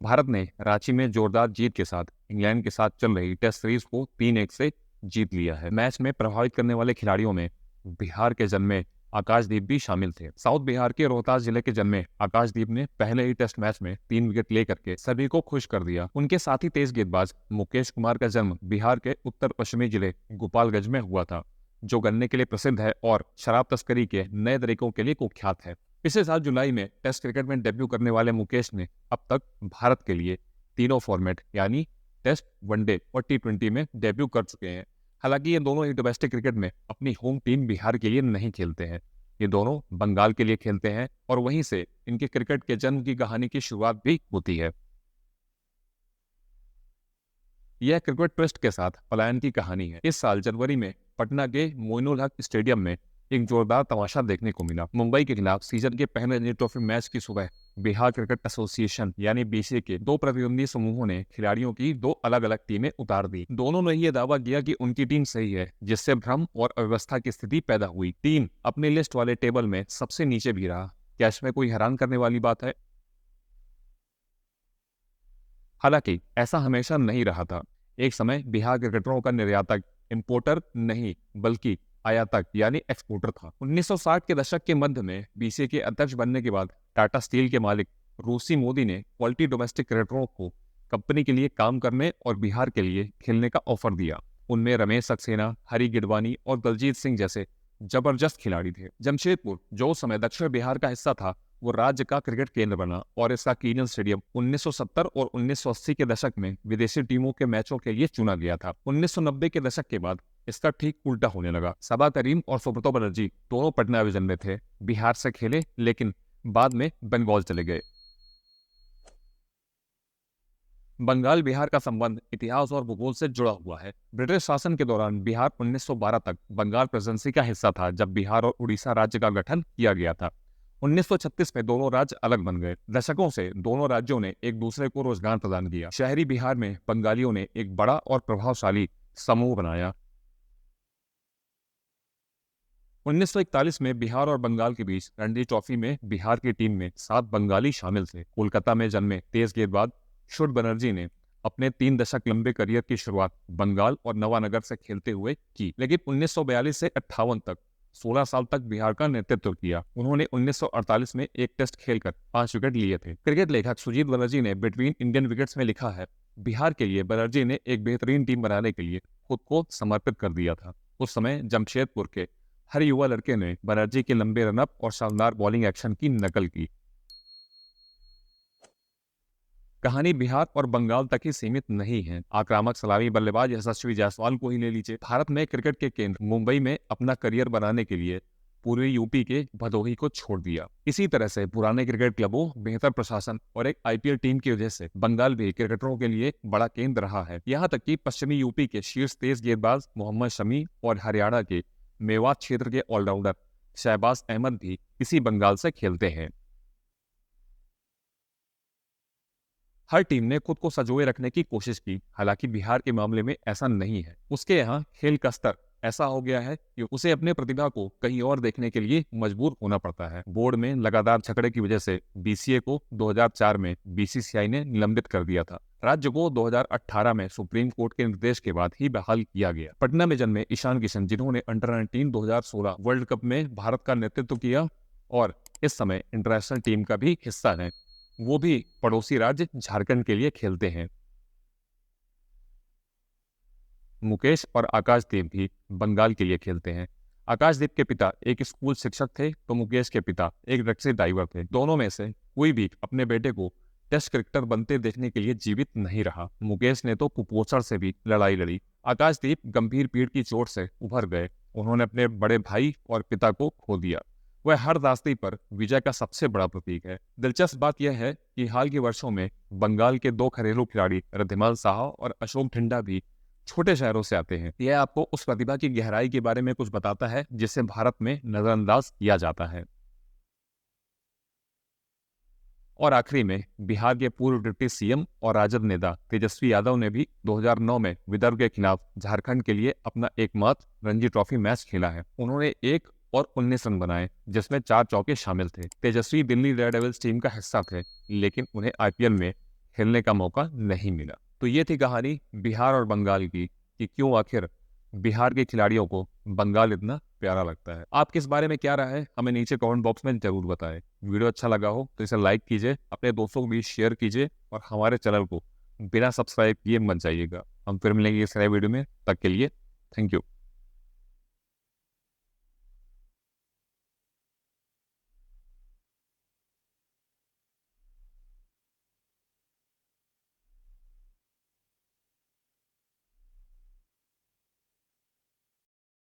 भारत ने रांची में जोरदार जीत के साथ इंग्लैंड के साथ चल रही टेस्ट सीरीज को 3-1 से जीत लिया है। मैच में प्रभावित करने वाले खिलाड़ियों में बिहार के जन्मे आकाशदीप भी शामिल थे। साउथ बिहार के रोहतास जिले के जन्मे आकाशदीप ने पहले ही टेस्ट मैच में 3 विकेट लेकर के सभी को खुश कर दिया। उनके साथ ही तेज गेंदबाज मुकेश कुमार का जन्म बिहार के उत्तर पश्चिमी जिले गोपालगंज में हुआ था, जो गन्ने के लिए प्रसिद्ध है और शराब तस्करी के नए तरीकों के लिए कुख्यात है। पिछले साल जुलाई में टेस्ट क्रिकेट में डेब्यू करने वाले मुकेश ने अब तक भारत के लिए तीनों फॉर्मेट यानी टेस्ट, वनडे और T20 में डेब्यू कर चुके हैं। हालांकि ये दोनों ही डोमेस्टिक क्रिकेट में अपनी होम टीम बिहार के लिए नहीं खेलते हैं। ये दोनों बंगाल के लिए खेलते हैं और वहीं से इनके क्रिकेट के जन्म की कहानी की शुरुआत भी होती है। यह क्रिकेट ट्रस्ट के साथ पलायन की कहानी है। इस साल जनवरी में पटना के मोइनुल हक स्टेडियम में एक जोरदार तमाशा देखने को मिला। मुंबई के खिलाफ सीजन के पहले रणजी ट्रॉफी मैच की सुबह बिहार क्रिकेट एसोसिएशन यानी बीसीए के 2 प्रतिद्वंदी समूहों ने खिलाड़ियों की 2 अलग अलग टीमें उतार दी। दोनों ने यह दावा किया कि उनकी टीम सही है, जिससे भ्रम और अव्यवस्था की स्थिति पैदा हुई। टीम अपनी लिस्ट वाले टेबल में सबसे नीचे भी रहा। क्या इसमें कोई हैरान करने वाली बात है? हालांकि ऐसा हमेशा नहीं रहा था। एक समय बिहार क्रिकेटरों का निर्यातक इंपोर्टर नहीं बल्कि आयातक यानी एक्सपोर्टर था। 1960 के दशक के मध्य में बीसीए के अध्यक्ष बनने के बाद टाटा स्टील के मालिक रूसी मोदी ने क्वालिटी डोमेस्टिक क्रिकेटरों को कंपनी के लिए काम करने और बिहार के लिए खेलने का ऑफर दिया। उनमें रमेश सक्सेना, हरी गिडवानी और दलजीत सिंह जैसे जबरदस्त खिलाड़ी थे। जमशेदपुर, जो उस समय दक्षिण बिहार का हिस्सा था, वो राज्य का क्रिकेट केंद्र बना और इसका कीनियन स्टेडियम 1970 और 1980 के दशक में विदेशी टीमों के मैचों के लिए चुना गया था। 1990 के दशक के बाद इसका ठीक उल्टा होने लगा। सबा करीम और सुब्रतो बनर्जी दोनों पटना विजन में थे। बिहार से खेले लेकिन बाद में बंगाल चले गए। बंगाल बिहार का संबंध इतिहास और भूगोल से जुड़ा हुआ है। ब्रिटिश शासन के दौरान बिहार 1912 तक बंगाल प्रेसिडेंसी का हिस्सा था, जब बिहार और उड़ीसा राज्य का गठन किया गया था। 1936 में दोनों राज्य अलग बन गए। दशकों से दोनों राज्यों ने एक दूसरे को रोजगार प्रदान किया। शहरी बिहार में बंगालियों ने एक बड़ा और प्रभावशाली समूह बनाया। 1941 में बिहार और बंगाल के बीच रणजी ट्रॉफी में बिहार की टीम में 7 बंगाली शामिल थे। कोलकाता में जन्मे तेज गेंदबाज शुड बनर्जी ने अपने 3 दशक लंबे करियर की शुरुआत बंगाल और नवानगर से खेलते हुए की, लेकिन 1942 से 58 तक 16 साल तक बिहार का नेतृत्व किया। उन्होंने 1948 में एक टेस्ट खेलकर 5 विकेट लिए थे। क्रिकेट लेखक सुजीत बनर्जी ने बिटवीन इंडियन विकेट्स में लिखा है, बिहार के लिए बनर्जी ने एक बेहतरीन टीम बनाने के लिए खुद को समर्पित कर दिया था। उस समय जमशेदपुर के हर युवा लड़के ने बनर्जी के लंबे रनअप और शानदार बॉलिंग एक्शन की नकल की। कहानी बिहार और बंगाल तक ही सीमित नहीं है। आक्रामक सलामी बल्लेबाज यशस्वी जायसवाल को ही ले लीजिए। भारत में क्रिकेट के केंद्र मुंबई में अपना करियर बनाने के लिए पूर्वी यूपी के भदोही को छोड़ दिया। इसी तरह से पुराने क्रिकेट क्लबों, बेहतर प्रशासन और एक आईपीएल टीम की वजह से बंगाल भी क्रिकेटरों के लिए बड़ा केंद्र रहा है। यहाँ तक कि पश्चिमी यूपी के शीर्ष तेज गेंदबाज मोहम्मद शमी और हरियाणा के मेवात क्षेत्र के ऑलराउंडर शहबाज अहमद भी इसी बंगाल से खेलते हैं। हर टीम ने खुद को संजोए रखने की कोशिश की। हालांकि बिहार के मामले में ऐसा नहीं है। उसके यहाँ खेल का स्तर ऐसा हो गया है कि उसे अपने प्रतिभा को कहीं और देखने के लिए मजबूर होना पड़ता है। बोर्ड में लगातार झगड़े की वजह से बीसीए को 2004 में बीसीसीआई ने निलंबित कर दिया था। राज्य को 2018 में सुप्रीम कोर्ट के निर्देश के बाद ही बहाल किया गया। पटना में जन्मे ईशान किशन, जिन्होंने अंडर-19 2016 वर्ल्ड कप में भारत का नेतृत्व किया और इस समय इंटरनेशनल टीम का भी हिस्सा है, वो भी पड़ोसी राज्य झारखंड के लिए खेलते हैं। मुकेश और आकाशदीप भी बंगाल के लिए खेलते हैं। आकाशदीप के पिता एक स्कूल शिक्षक थे तो मुकेश के पिता एक टैक्सी ड्राइवर थे। दोनों में से कोई भी अपने बेटे को टेस्ट क्रिकेटर बनते देखने के लिए जीवित नहीं रहा। मुकेश ने तो कुपोषण से भी लड़ाई लड़ी। आकाशदीप गंभीर पीठ की चोट से उभर गए। उन्होंने अपने बड़े भाई और पिता को खो दिया। वह हर रास्ते पर विजय का सबसे बड़ा प्रतीक है। दिलचस्प बात यह है कि हाल के वर्षों में बंगाल के 2 घरेलू खिलाड़ी रिद्धिमान साहा और अशोक ढिंडा भी छोटे शहरों से आते हैं। यह आपको उस प्रतिभा की गहराई के बारे में कुछ बताता है जिसे भारत में नजरअंदाज किया जाता है। और आखिरी में बिहार के पूर्व डिप्टी सीएम और राजद नेता तेजस्वी यादव ने भी 2009 में विदर्भ के खिलाफ झारखंड के लिए अपना एकमात्र रणजी ट्रॉफी मैच खेला है। उन्होंने 1 और 19 रन बनाए, जिसमें 4 चौके शामिल थे। तेजस्वी दिल्ली डेयरडेविल्स टीम का हिस्सा थे, लेकिन उन्हें आईपीएल में खेलने का मौका नहीं मिला। तो ये थी कहानी बिहार और बंगाल की कि क्यों आखिर बिहार के खिलाड़ियों को बंगाल इतना प्यारा लगता है। आप किस बारे में क्या राय है हमें नीचे कमेंट बॉक्स में जरूर बताएं। वीडियो अच्छा लगा हो तो इसे लाइक कीजिए, अपने दोस्तों को भी शेयर कीजिए और हमारे चैनल को बिना सब्सक्राइब किए मत जाइएगा। हम फिर मिलेंगे इस नए वीडियो में, तब के लिए थैंक यू।